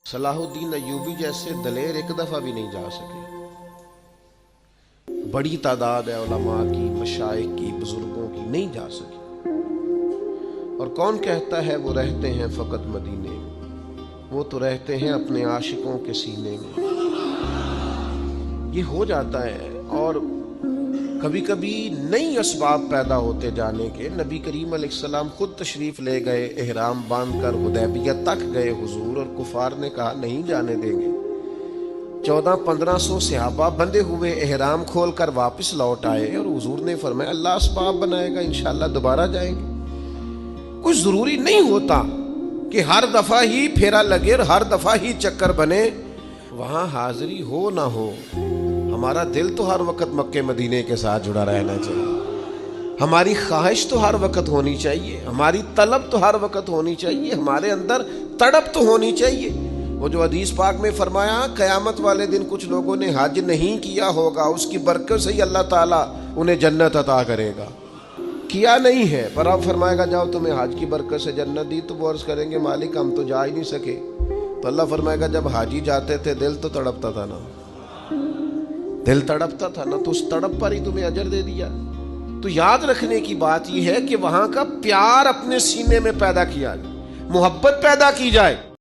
Salahuddin Ayyubi जैसे दलेर एक दफा भी नहीं जा सके। बड़ी तादाद है उलमा की, मशाइख की, बुजुर्गों की, नहीं जा सके। और कौन कहता है वो रहते हैं फकत मदीने में, वो तो रहते हैं अपने आशिकों के सीने में। ये हो जाता है। और कभी कभी नई असबाब पैदा होते जाने के। नबी करीम अलैहिस्सलाम खुद तशरीफ ले गए, एहराम बांधकर हुदैबिया तक गए हुजूर, और कुफार ने कहा नहीं जाने देंगे। 1400-1500 सहाबा बंधे हुए एहराम खोलकर वापस लौट आए और हुजूर ने फरमाया अल्लाह असबाब बनाएगा, इंशाल्लाह दोबारा जाएंगे। कुछ जरूरी नहीं होता कि हर दफा ही फेरा लगे और हर दफा ही चक्कर बने, वहां हाजिरी हो ना हो। हमारा दिल तो हर वक्त मक्के मदीने के साथ जुड़ा रहना चाहिए। हमारी ख्वाहिश तो हर वक्त होनी चाहिए, हमारी तलब तो हर वक्त होनी चाहिए, हमारे अंदर तड़प तो होनी चाहिए। वो जो हदीस पाक में फरमाया कयामत वाले दिन कुछ लोगों ने हज नहीं किया होगा, उसकी बरकत से ही अल्लाह ताला उन्हें जन्नत अता करेगा। किया नहीं है पर अब फरमाएगा जाओ तुम्हें हज की बरकत से जन्नत दी, तो वो अर्ज करेंगे मालिक हम तो जा ही नहीं सके। तो अल्लाह फरमाएगा जब हाजी जाते थे दिल तो तड़पता था ना, दिल तड़पता था ना, तो उस तड़प पर ही तुम्हें अजर दे दिया। तो याद रखने की बात यह है कि वहां का प्यार अपने सीने में पैदा किया जाए, मोहब्बत पैदा की जाए।